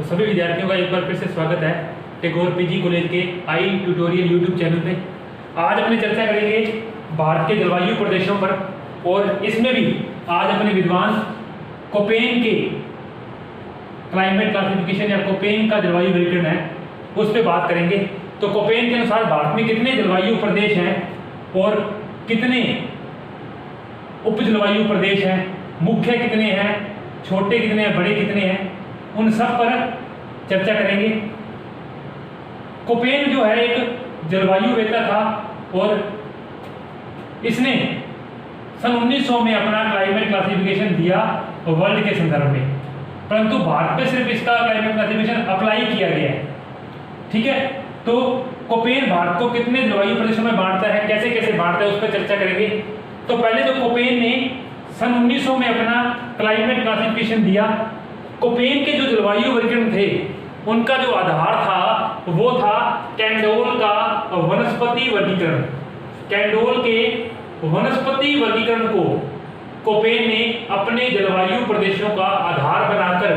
तो सभी विद्यार्थियों का एक बार फिर से स्वागत है टैगोर पीजी कॉलेज के आई ट्यूटोरियल यूट्यूब चैनल पे। आज अपनी चर्चा करेंगे भारत के जलवायु प्रदेशों पर, और इसमें भी आज अपने विद्वान कोपेन के क्लाइमेट क्लासिफिकेशन या कोपेन का जलवायु वर्गीकरण है उस पर बात करेंगे। तो कोपेन के अनुसार भारत में कितने जलवायु प्रदेश हैं और कितने उप जलवायु प्रदेश हैं, मुख्य कितने हैं, छोटे कितने हैं, बड़े कितने हैं, उन सब पर चर्चा करेंगे। कोपेन जो है एक जलवायुवेत्ता था और इसने सन 1900 में अपना क्लाइमेट क्लासिफिकेशन दिया वर्ल्ड के संदर्भ में, परंतु भारत में सिर्फ इसका क्लाइमेट क्लासिफिकेशन अप्लाई किया गया है। ठीक है, तो कोपेन भारत को कितने जलवायु प्रदेशों में बांटता है, कैसे कैसे बांटता है, उस पर चर्चा करेंगे। तो पहले तो कोपेन ने सन 1900 में अपना क्लाइमेट क्लासिफिकेशन दिया। कोपेन के जो जलवायु वर्गीकरण थे उनका जो आधार था वो था कैंडोल का वनस्पति वर्गीकरण। कैंडोल के वनस्पति वर्गीकरण को कोपेन ने अपने जलवायु प्रदेशों का आधार बनाकर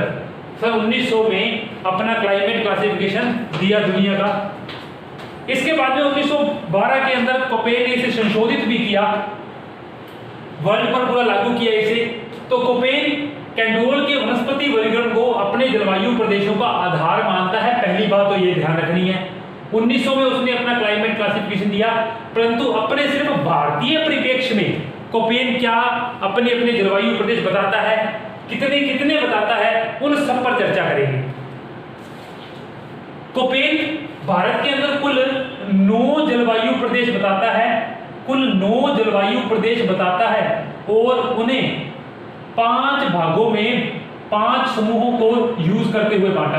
सन 1900 में अपना क्लाइमेट क्लासिफिकेशन दिया दुनिया का। इसके बाद में 1912 के अंदर कोपेन ने इसे संशोधित भी किया, वर्ल्ड पर पूरा लागू किया इसे। तो कोपेन कैंडोल के वनस्पति वर्गीकरण को अपने जलवायु प्रदेशों का आधार मानता है। पहली बात तो ये ध्यान रखनी है, 1900 में उसने अपना क्लाइमेट क्लासिफिकेशन दिया, परंतु अपने सिर्फ भारतीय परिप्रेक्ष्य में कोपेन क्या अपने अपने जलवायु प्रदेश बताता है, कितने कितने बताता है, उन सब पर चर्चा करेंगे। कोपेन भारत के अंदर कुल 9 जलवायु प्रदेश बताता है, कुल 9 जलवायु प्रदेश बताता है, और उन्हें 5 भागों में 5 समूहों को यूज करते हुए बांटा।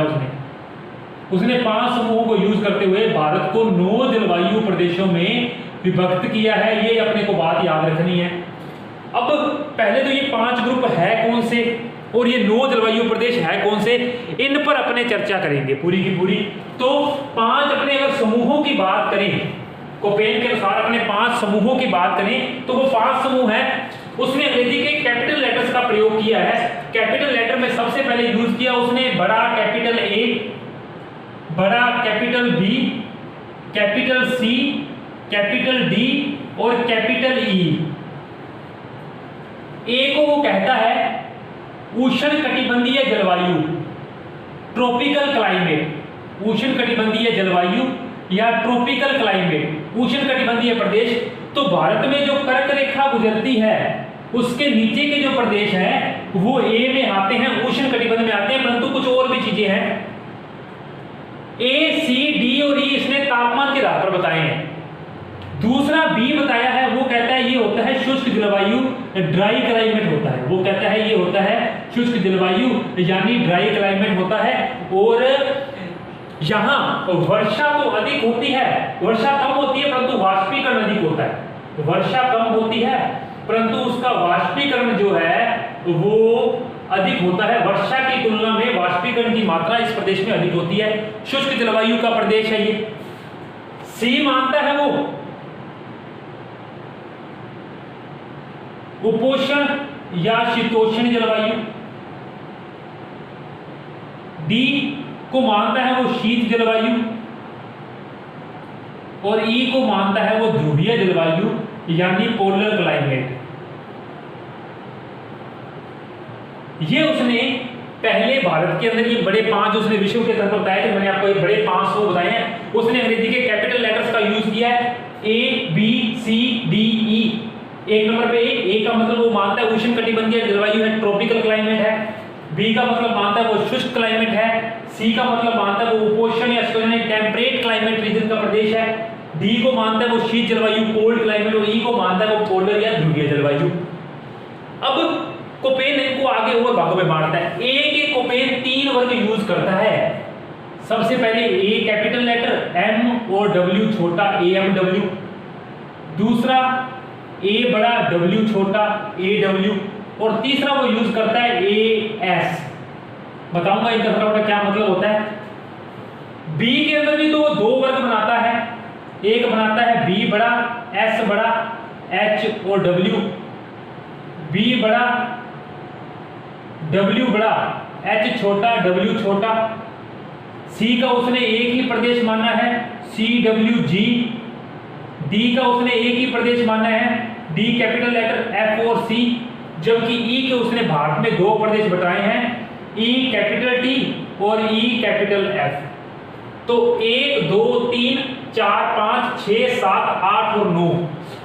उसने 5 समूहों को यूज करते हुए भारत को 9 जलवायु प्रदेशों में विभक्त किया है। ये अपने को बात याद रखनी है। अब पहले तो ये 5 ग्रुप है कौन से और ये 9 जलवायु प्रदेश है कौन से, इन पर अपने चर्चा करेंगे पूरी की पूरी। तो 5 अपने अगर समूहों की बात करें, कोपेन के अनुसार अपने 5 समूहों की बात करें तो वो 5 समूह है। उसने अंग्रेजी के कैपिटल लेटर्स का प्रयोग किया है। कैपिटल लेटर में सबसे पहले यूज किया उसने बड़ा कैपिटल ए, बड़ा capital B, capital C, capital D और कैपिटल ई। ए को वो कहता है उष्णकटिबंधीय जलवायु, ट्रॉपिकल क्लाइमेट। उष्णकटिबंधीय जलवायु या ट्रॉपिकल क्लाइमेट, उष्णकटिबंधीय प्रदेश। तो भारत में जो कर्क रेखा गुजरती है उसके नीचे के जो प्रदेश हैं वो ए में आते हैं, उष्णकटिबंध में आते हैं, परंतु कुछ और भी चीजें हैं। ए, सी, डी और ई इसने तापमान के आधार पर बताए हैं। दूसरा बी बताया है, वो कहता है ये होता है शुष्क जलवायु, ड्राई क्लाइमेट होता है। वो कहता है ये होता है शुष्क जलवायु यानी ड्राई क्लाइमेट होता है, और यहाँ वर्षा तो अधिक होती है, वर्षा कम होती है परंतु वाष्पीकरण अधिक होता है। वर्षा कम होती है परंतु उसका वाष्पीकरण जो है वो अधिक होता है। वर्षा की तुलना में वाष्पीकरण की मात्रा इस प्रदेश में अधिक होती है। शुष्क जलवायु का प्रदेश है ये। सी मानता है वो उपोष्ण या शीतोष्ण जलवायु। डी को मानता है वो शीत जलवायु, और ई को मानता है वो ध्रुवीय जलवायु यानी पोलर क्लाइमेट। ये उसने पहले भारत के अंदर ये बड़े 5 उसने विश्व के स्तर पर बताए थे। मैंने आपको ये बड़े 5 समूह बताए हैं। उसने अंग्रेजी के कैपिटल लेटर्स का यूज किया है, ए, बी, सी, डी, ई। एक नंबर पे ए का मतलब वो मानता है उष्णकटिबंधीय जलवायु है, ट्रॉपिकल क्लाइमेट है। बी का मतलब मानता है वो शुष्क क्लाइमेट है। सी का मतलब मानता है वो उपोष्ण या टेम्परेट क्लाइमेट रीजन का प्रदेश है। डी को मानता है वो शीत जलवायु, कोल्ड क्लाइमेट, और ई को मानता है वो पोलर या ध्रुवीय जलवायु। अब कोपेन इनको आगे हुए भागों में बांटता है। ए के कोपेन 3 वर्ग यूज करता है। सबसे पहले ए कैपिटल लेटर, एम और डब्ल्यू छोटा, AMW। दूसरा ए बड़ा, डब्ल्यू छोटा, AW। और तीसरा वो यूज करता है AS। बताऊंगा इनका फटाफट क्या मतलब होता है। बी के अंदर भी तो वो 2 वर्ग बनाता है। एक बनाता है बी बड़ा, S बड़ा, H और W। बी बड़ा, W बड़ा, H छोटा, W छोटा, सी का उसने एक ही प्रदेश माना है, CWG। डी का उसने एक ही प्रदेश माना है, डी कैपिटल लेटर F और C। जबकि ई के उसने भारत में दो प्रदेश बताए हैं, ई कैपिटल टी और ई कैपिटल एफ। तो 1 2 3 4 5 6 7 8 और 9,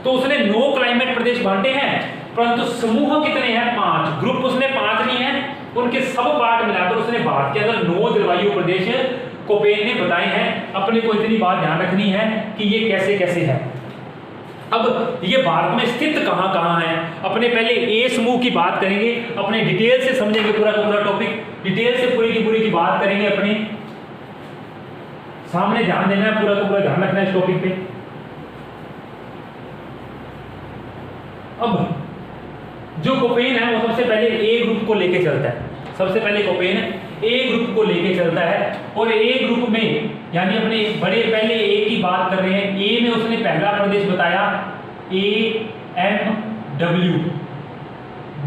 तो उसने 9 क्लाइमेट प्रदेश बांटे हैं, परंतु समूह कितने हैं? 5। ग्रुप उसने 5 नहीं है, उनके सब पार्ट मिलाकर उसने भारत के अंदर 9 जलवायु प्रदेश कोपेन ने बताए हैं। अपने को इतनी बात ध्यान रखनी है कि ये कैसे कैसे है। अब ये भारत में स्थित कहाँ कहाँ है, अपने पहले ए समूह की बात करेंगे, अपने डिटेल से समझेंगे पूरा का पूरा टॉपिक, डिटेल से पूरी की बात करेंगे, अपने सामने ध्यान देना है, पूरा का पूरा ध्यान रखना है इस टॉपिक पे। अब जो कोपेन है वो सबसे पहले ए ग्रुप को लेके चलता है, सबसे पहले कोपेन ए ग्रुप को लेके चलता है। और ए ग्रुप में यानी अपने बड़े पहले ए की बात कर रहे हैं, ए में उसने पहला प्रदेश बताया AMW,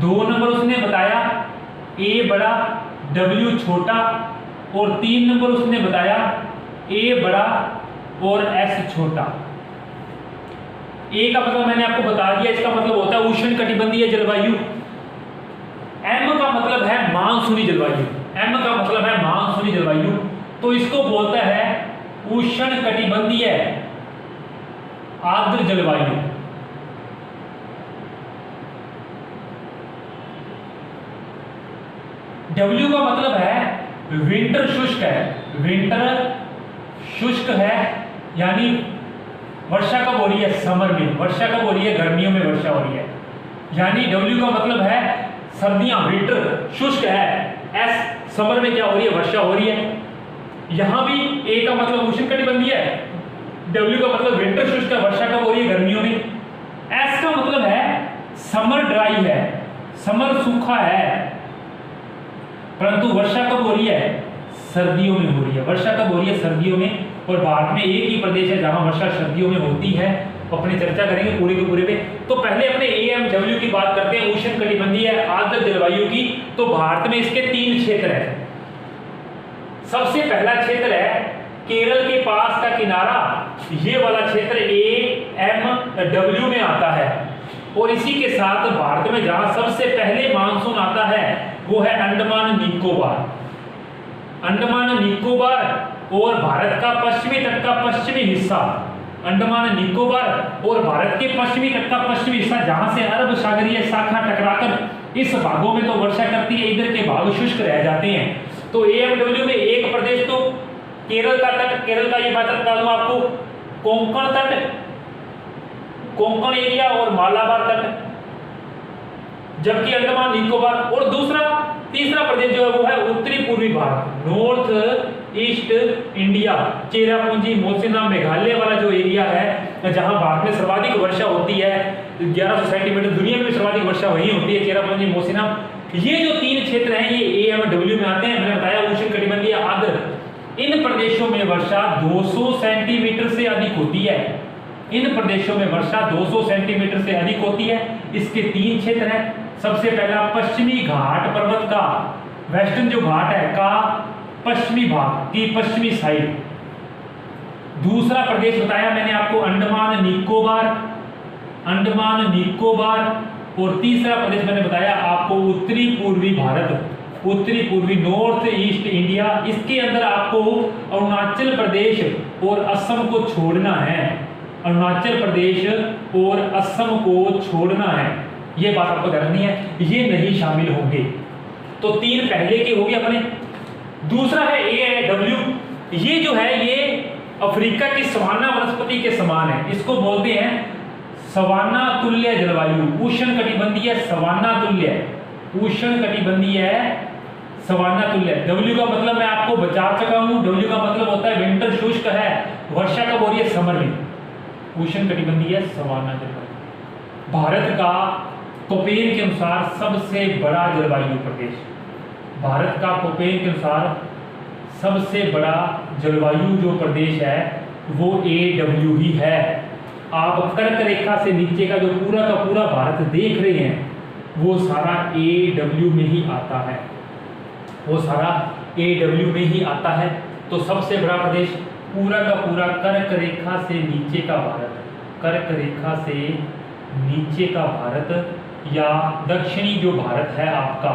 2 नंबर उसने बताया ए बड़ा W छोटा, और 3 नंबर उसने बताया ए बड़ा और S छोटा। ए का मतलब मैंने आपको बता दिया, इसका मतलब होता है उष्ण कटिबंधीय जलवायु। एम का मतलब है मानसूनी जलवायु, एम का मतलब है मानसूनी जलवायु, तो इसको बोलता है उष्ण कटिबंधीय आर्द्र जलवायु। डब्ल्यू का मतलब है विंटर शुष्क है, विंटर शुष्क है, यानी वर्षा कब हो रही है? समर में। वर्षा कब हो रही है? गर्मियों में वर्षा हो रही है। यानी डब्ल्यू का मतलब है सर्दियां, विंटर शुष्क है, एस समर में क्या हो रही है? वर्षा हो रही है। यहां भी ए का मतलब उष्ण कटिबंधीय है, डब्ल्यू का मतलब विंटर शुष्क है, वर्षा कब हो रही है? गर्मियों में। एस का मतलब है समर ड्राई है, समर सूखा है, परंतु वर्षा कब हो रही है? सर्दियों में हो रही है। वर्षा कब हो रही है? सर्दियों में। और भारत में एक ही प्रदेश है जहां वर्षा सर्दियों में होती है, अपनी चर्चा करेंगे पूरे के पूरे पे। तो पहले अपने AMW की बात करते हैं, उष्ण कटिबंधीय आर्द्र जलवायु की। तो भारत में इसके 3 क्षेत्र हैं। सबसे पहला क्षेत्र है केरल के पास का किनारा, ये वाला क्षेत्र AMW में आता है। और इसी के साथ भारत में जहां सबसे पहले मानसून आता है वो है अंडमान निकोबार। अंडमान निकोबार और भारत का पश्चिमी तट का पश्चिमी हिस्सा, अंडमान निकोबार और भारत के पश्चिमी तट का पश्चिमी हिस्सा, जहां से अरब सागरीय शाखा टकराकर इस भागों में तो वर्षा करती है, इधर के भाग शुष्क रह जाते हैं। तो AMW में एक प्रदेश तो केरल का तट, केरल का ये बात बता दूं आपको, कोंकण तट, कोंकण एरिया और मालाबार तट, जबकि अंडमान निकोबार। और तीसरा प्रदेश जो है वो है उत्तरी पूर्वी Bharat, north east India, Cherrapunji, Mawsynram, Meghalaya वाला जो एरिया है जहां भारत में सर्वाधिक वर्षा होती है, 1100 सेंटीमीटर, दुनिया में भी सर्वाधिक वर्षा वहीं होती है, चेरापूंजी, मौसिनराम। ये जो 3 क्षेत्र हैं ये AMW में आते हैं। मैंने बताया उष्ण कटिबंधीय आर्द्र, इन प्रदेशों में वर्षा 200 सेंटीमीटर से अधिक होती है, इन प्रदेशों में वर्षा 200 सेंटीमीटर से अधिक होती है। इसके 3 क्षेत्र हैं। सबसे पहला पश्चिमी घाट पर्वत का, वेस्टर्न जो घाट है का पश्चिमी भाग की पश्चिमी साइड। दूसरा प्रदेश बताया मैंने आपको अंडमान निकोबार, अंडमान निकोबार। और तीसरा प्रदेश मैंने बताया आपको उत्तरी पूर्वी भारत, उत्तरी पूर्वी नॉर्थ ईस्ट इंडिया। इसके अंदर आपको अरुणाचल प्रदेश और असम को छोड़ना है, अरुणाचल प्रदेश और असम को छोड़ना है, ये बात आपको ध्यान रखनी है, ये नहीं शामिल होंगे। तो 3 पहले के हो गए अपने। दूसरा है AMW, ये जो है ये अफ्रीका की सवाना वनस्पति के समान है, इसको बोलते हैं सवाना तुल्य जलवायु, उष्ण कटिबंधीय सवाना तुल्य, उष्ण कटिबंधीय सवाना तुल्य। W का मतलब मैं आपको बता चुका हूं, W का मतलब होता है विंटर शुष्क है, वर्षा कब हो रही है? समर में। उष्ण कटिबंधीय सवाना जलवायु भारत का कोपेन के अनुसार सबसे बड़ा जलवायु प्रदेश, भारत का कोपेन के अनुसार सबसे बड़ा जलवायु जो प्रदेश है वो AW ही है। आप कर्क रेखा से नीचे का जो पूरा का पूरा भारत देख रहे हैं वो सारा AW में ही आता है, वो सारा AW में ही आता है। तो सबसे बड़ा प्रदेश पूरा का पूरा कर्क रेखा से नीचे का भारत, कर्क रेखा से नीचे का भारत, या दक्षिणी जो भारत है आपका,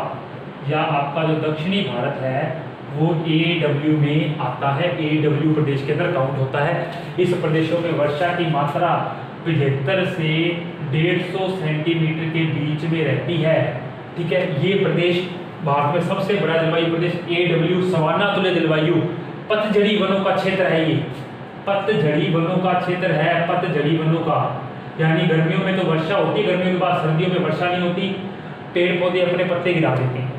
या आपका जो दक्षिणी भारत है वो AW में आता है। AW प्रदेश के अंदर काउंट होता है। इस प्रदेशों में वर्षा की मात्रा 75 से 150 सेंटीमीटर के बीच में रहती है। ठीक है, ये प्रदेश भारत में सबसे बड़ा जलवायु प्रदेश AW, सवाना तुल्य जलवायु, पतझड़ी वनों का क्षेत्र है। ये पतझड़ी वनों का क्षेत्र है, पतझड़ी वनों का, यानी गर्मियों में तो वर्षा होती है, गर्मियों के बाद सर्दियों में वर्षा नहीं होती, पेड़ पौधे अपने पत्ते गिरा देते हैं।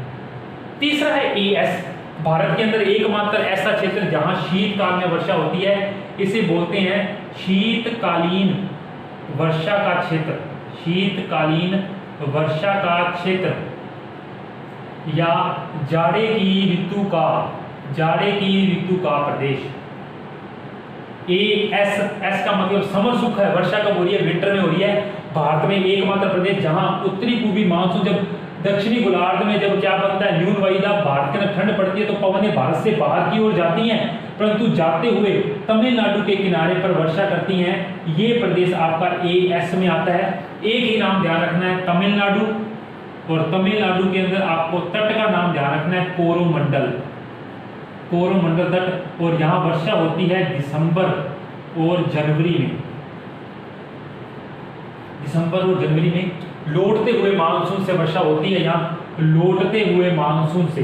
तीसरा है AS, भारत के अंदर एकमात्र ऐसा क्षेत्र जहां शीतकाल में वर्षा होती है, इसे बोलते हैं शीतकालीन वर्षा का क्षेत्र, शीतकालीन वर्षा का क्षेत्र, या जाड़े की ऋतु का, जाड़े की ऋतु का प्रदेश। एस का मतलब समर सुख है, वर्षा कब हो रही है, विंटर में हो रही है। भारत में एकमात्र प्रदेश जहां उत्तरी पूर्वी मानसून, जब दक्षिणी गोलार्ध में जब क्या बनता है, न्यून वायुदा, भारत के अंदर ठंड पड़ती है तो पवनें भारत से बाहर की ओर जाती हैं, परंतु जाते हुए तमिलनाडु के किनारे पर वर्षा करती हैं। ये प्रदेश आपका AS में आता है। एक ही नाम ध्यान रखना है, तमिलनाडु, और तमिलनाडु के अंदर आपको तट का नाम ध्यान रखना है, कोरोमंडल, कोरोमंडल तट, और यहाँ वर्षा होती है दिसंबर और जनवरी में, दिसंबर और जनवरी में लौटते हुए मानसून से वर्षा होती है। यहाँ लौटते हुए मानसून से,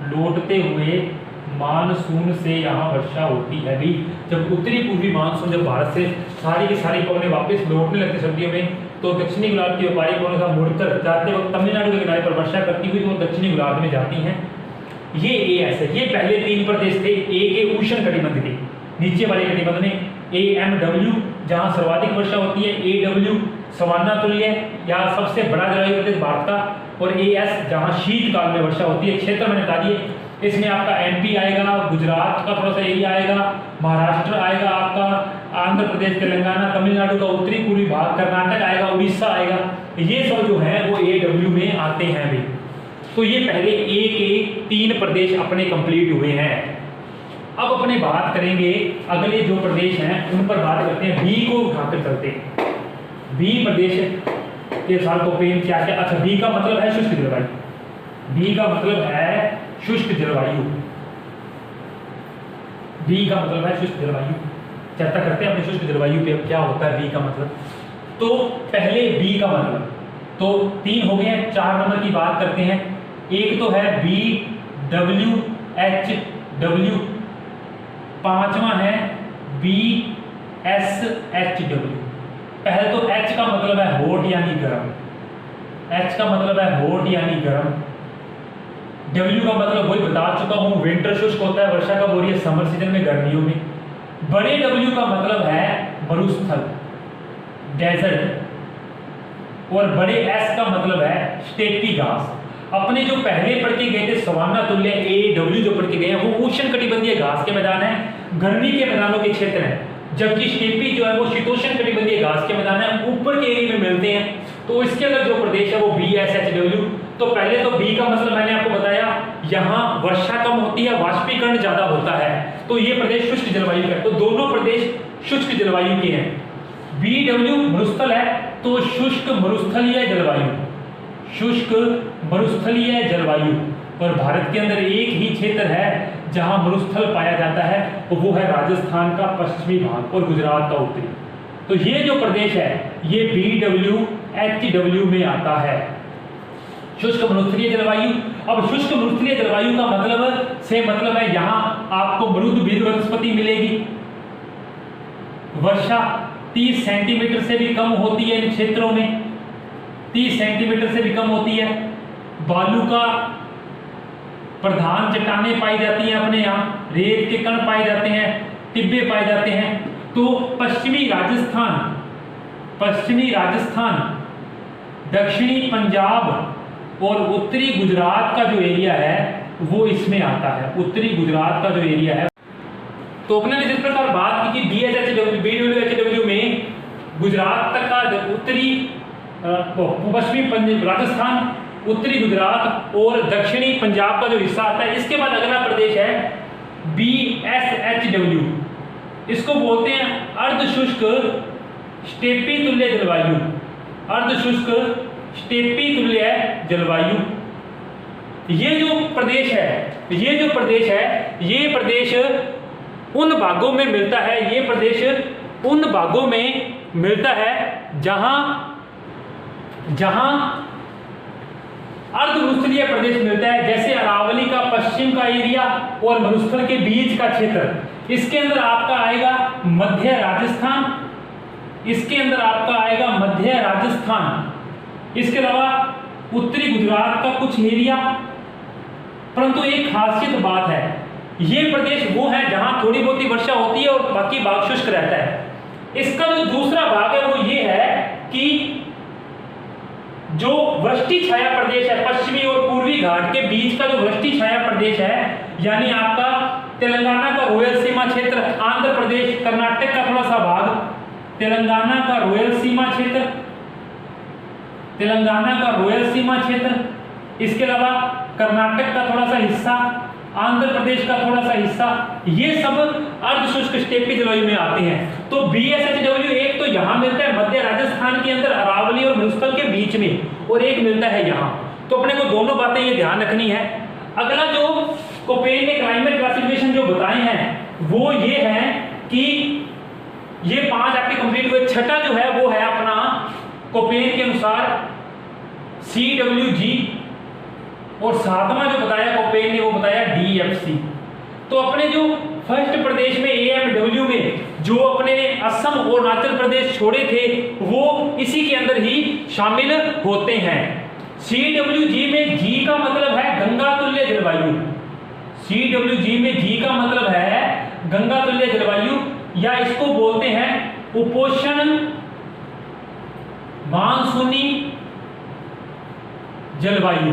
लौटते हुए मानसून से यहाँ वर्षा होती है भी। जब उत्तरी पूर्वी मानसून जब भारत से सारी की सारी पवनें वापस लौटने लगती सर्दियों में, तो दक्षिणी गोलार्ध की व्यापारी पवनों का मुड़कर जाते वक्त तमिलनाडु के किनारे पर वर्षा करती हुई वो दक्षिणी गोलार्ध में जाती हैं। ये AS है। ये पहले 3 प्रदेश थे। A के उष्ण कटिबंध के, नीचे वाले कटिबंध में AMW जहाँ सर्वाधिक वर्षा होती है, AW सवाना तुल्य या सबसे बड़ा जलवायु प्रदेश भारत का, और AS जहाँ शीतकाल में वर्षा होती है। क्षेत्र मैंने बता दिए, इसमें आपका MP आएगा, गुजरात का थोड़ा सा एरिया आएगा, महाराष्ट्र आएगा, आपका आंध्र प्रदेश, तेलंगाना, तमिलनाडु का उत्तरी पूर्वी भाग, कर्नाटक आएगा, उड़ीसा आएगा। ये सब जो है वो AW में आते हैं भी। तो ये पहले A के 3 प्रदेश अपने कंप्लीट हुए हैं। अब अपने बात करेंगे अगले जो प्रदेश हैं उन पर बात करते हैं। B को उठाकर चलते हैं। B प्रदेश के साल को पेन क्या क्या, अच्छा B का मतलब है शुष्क जलवायु। B का मतलब है शुष्क जलवायु। B का मतलब है शुष्क जलवायु। चर्चा करते हैं अपने शुष्क जलवायु पे क्या होता है B का मतलब। तो पहले B का मतलब तो 3 हो गए हैं, 4 नंबर की बात करते हैं। एक तो है BWHW, 5वां है BSHW। पहले तो H का मतलब है हॉट यानी गर्म, H का मतलब है हॉट यानी गर्म। W का मतलब वही बता चुका हूं, विंटर शुष्क होता है, वर्षा कब हो रही है, समर सीजन में, गर्मियों में। बड़े W का मतलब है मरुस्थल, डेजर्ट, और बड़े S का मतलब है स्टेपी घास। अपने जो पहले पढ़ के गए थे सवाना तुल्य AW जो पढ़ के गए हैं वो उष्ण कटिबंधीय घास के मैदान है, गर्मी के मैदानों के क्षेत्र हैं, जबकि स्टेपी जो है वो शीतोष्ण कटिबंधीय घास के मैदान है, ऊपर के एरिया में मिलते हैं। तो इसके अंदर जो प्रदेश है वो BSHW। तो पहले तो B का मतलब मैंने आपको बताया, यहाँ वर्षा कम होती है, वाष्पीकरण ज्यादा होता है, तो ये प्रदेश शुष्क जलवायु का है। तो दोनों प्रदेश शुष्क जलवायु के हैं। BW मरुस्थल है, तो शुष्क मरुस्थलीय जलवायु, शुष्क मरुस्थलीय जलवायु। और भारत के अंदर एक ही क्षेत्र है जहां मरुस्थल पाया जाता है, और वो है राजस्थान का पश्चिमी भाग और गुजरात का उत्तरी। तो ये जो प्रदेश है ये BWHW में आता है, शुष्क मरुस्थलीय जलवायु। अब शुष्क मरुस्थलीय जलवायु का मतलब है यहाँ आपको मृदुबीज वनस्पति मिलेगी, वर्षा 30 सेंटीमीटर से भी कम होती है इन क्षेत्रों में, 30 सेंटीमीटर से भी कम होती है। बालू का प्रधान चट्टानें पाई जाती हैं अपने यहाँ, रेत के कण पाए जाते हैं, टिब्बे पाए जाते हैं। तो पश्चिमी राजस्थान, दक्षिणी पंजाब और उत्तरी गुजरात का जो एरिया है वो इसमें आता है, उत्तरी गुजरात का जो एरिया है। तो अपने ने जिस प्रकार बात की कि BWHW में गुजरात तक का उत्तरी पश्चिमी राजस्थान, उत्तरी गुजरात और दक्षिणी पंजाब का जो हिस्सा आता है। इसके बाद अगला प्रदेश है BSHW, इसको बोलते हैं अर्ध शुष्क स्टेपी तुल्य जलवायु। अर्ध शुष्क स्टेपी तुल्य जलवायु। ये जो प्रदेश है ये प्रदेश उन भागों में मिलता है, ये प्रदेश उन भागों में मिलता है जहां अर्धमरुस्थलीय प्रदेश मिलता है, जैसे अरावली का पश्चिम का एरिया और मरुस्थल के बीच का क्षेत्र। इसके अंदर आपका आएगा मध्य राजस्थान, इसके अंदर आपका आएगा मध्य राजस्थान, इसके अलावा उत्तरी गुजरात का कुछ एरिया। परंतु एक खासियत बात है, ये प्रदेश वो है जहां थोड़ी बहुत ही वर्षा होती है और बाकी भाग शुष्क रहता है। इसका जो दूसरा भाग है वो ये है कि जो वृष्टि छाया प्रदेश है, पश्चिमी और पूर्वी घाट के बीच का जो वृष्टि छाया प्रदेश है, यानी आपका तेलंगाना का रोयल सीमा क्षेत्र, आंध्र प्रदेश, कर्नाटक का थोड़ा सा भाग, तेलंगाना का रोयल सीमा क्षेत्र, तेलंगाना का रोयल सीमा क्षेत्र, इसके अलावा कर्नाटक का थोड़ा सा हिस्सा, आंध्र प्रदेश का थोड़ा सा हिस्सा, ये सब अर्धशुष्क स्टेपी जलवायु में आते हैं। तो BSHW एक तो यहाँ मिलता है मध्य राजस्थान के अंदर अरावली और मरुस्थल के बीच में, और एक मिलता है यहाँ। तो अपने को दोनों बातें ये ध्यान रखनी है। अगला जो कोपेन ने क्लाइमेट क्लासिफिकेशन जो बताए हैं वो ये है कि ये 5 आपके कंप्लीट हुए। छठा जो है वो है अपना कोपेन के अनुसार CWG, और 7वां जो बताया कोपेन ने वो बताया DFC। तो अपने जो फर्स्ट प्रदेश में AMW में जो अपने असम और अरुणाचल प्रदेश छोड़े थे वो इसी के अंदर ही शामिल होते हैं। CWG में G का मतलब है गंगा तुल्य जलवायु। CWG में G का मतलब है गंगा तुल्य जलवायु, या इसको बोलते हैं उपोष्ण मानसूनी जलवायु।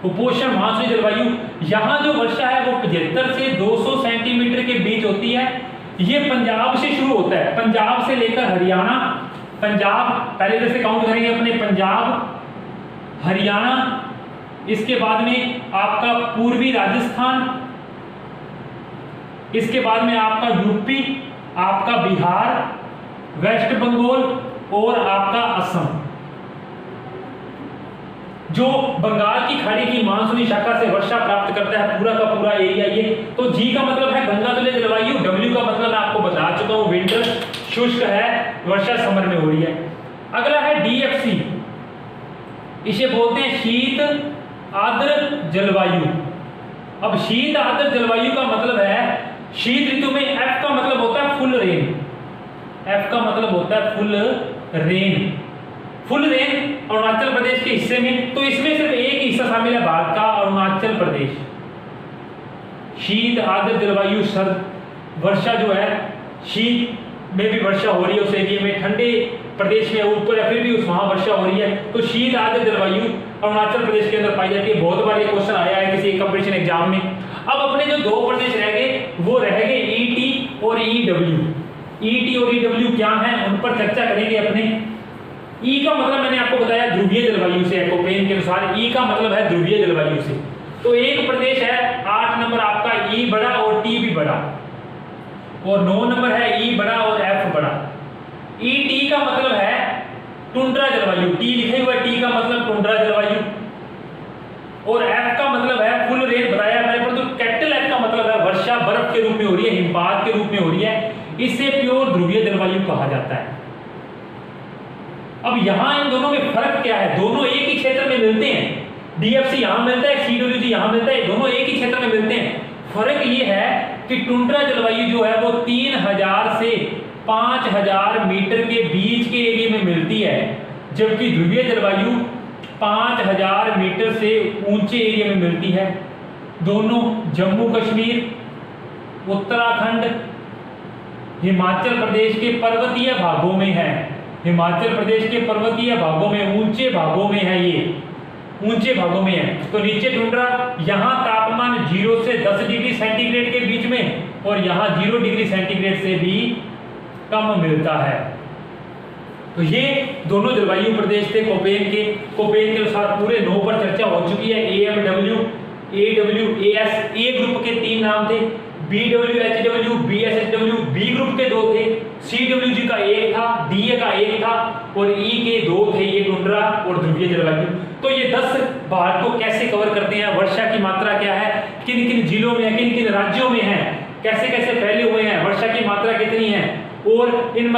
उपोष्ण मानसूनी जलवायु, यहाँ जो वर्षा है वो 75 से 200 सेंटीमीटर के बीच होती है। ये पंजाब से शुरू होता है, पंजाब से लेकर हरियाणा, पंजाब पहले जैसे काउंट करेंगे अपने पंजाब, हरियाणा, इसके बाद में आपका पूर्वी राजस्थान, इसके बाद में आपका यूपी, आपका बिहार, वेस्ट बंगाल और आपका असम। जो बंगाल की खाड़ी की मानसूनी शाखा से वर्षा प्राप्त करता है पूरा का पूरा एरिया ये। तो G का मतलब है गंगा तुल्य जलवायु, W का मतलब मैं आपको बता चुका हूं विंटर, शुष्क है, वर्षा समर में हो रही है। अगला है DFC, इसे बोलते हैं शीत आर्द्र जलवायु। अब शीत आर्द्र जलवायु का मतलब है शीत ऋतु में F का मतलब होता है फुल रेन, F का मतलब होता है full rain. Full rain Arunachal Pradesh के हिस्से में, तो इसमें सिर्फ एक ही हिस्सा शामिल है भारत का, अरुणाचल प्रदेश। शीत आर्द्र जलवायु, सर्द वर्षा जो है शीत में भी वर्षा हो रही है उस एरिया में, ठंडे प्रदेश में ऊपर है फिर भी उस वहां वर्षा हो रही है। तो शीत आर्द्र जलवायु अरुणाचल प्रदेश के अंदर पाई जाती है। बहुत बार ये क्वेश्चन आया है किसी कंपटीशन एग्जाम में। अब अपने जो 2 प्रदेश रह गए वो रह गए ET और EW। ET और EW क्या है उन पर चर्चा करेंगे अपने। E का मतलब मैंने आपको बताया ध्रुवीय जलवायु से, कोपेन के अनुसार E का मतलब है ध्रुवीय जलवायु से। तो एक प्रदेश है 8 नंबर आपका E बड़ा और T भी बड़ा, और 9 नंबर है E बड़ा और F बड़ा। ET का मतलब है टुंड्रा जलवायु, T लिखे हुआ T का मतलब टुंड्रा जलवायु, और F का मतलब है फुल रेन बताया मैंने, पर तो कैपिटल F का मतलब है वर्षा बर्फ के रूप में हो रही है, हिमपात के रूप में हो रही है, इसे प्योर ध्रुवीय जलवायु कहा जाता है। अब यहां इन दोनों में फर्क क्या है? दोनों एक ही क्षेत्र में मिलते हैं, DFC यहां मिलता है, CWG यहां मिलता है, दोनों एक ही क्षेत्र में मिलते हैं। फर्क ये है कि टुंड्रा जलवायु जो है वो 3000 से 5000 मीटर के बीच के एरिया में मिलती है, जबकि ध्रुवीय जलवायु 5000 मीटर से ऊंचे एरिया में मिलती है। दोनों जम्मू कश्मीर, उत्तराखंड, हिमाचल प्रदेश के पर्वतीय भागों में है। हिमाचल प्रदेश के पर्वतीय भागों में, ऊंचे भागों में है, ये ऊंचे भागों में है। तो नीचे टुंड्रा, यहाँ तापमान 0 से 10 डिग्री सेंटीग्रेड के बीच में, और यहाँ 0 डिग्री सेंटीग्रेड से भी कम मिलता है। तो ये दोनों जलवायु प्रदेश थे कोपेन के अनुसार। पूरे 9 पर चर्चा हो चुकी है। AMW AWAS ए ग्रुप के 3 नाम थे, BWHW, BSHW बी ग्रुप के 2 थे, CWG का 1 था, DA का 1 था और E के 2 थे, ये टुंड्रा और ध्रुवीय जलवायु। तो ये 10 भारत को कैसे कवर करते हैं, वर्षा की मात्रा क्या है, किन किन जिलों में, किन किन राज्यों में है, कैसे कैसे फैले हुए हैं, वर्षा की मात्रा कितनी है और इन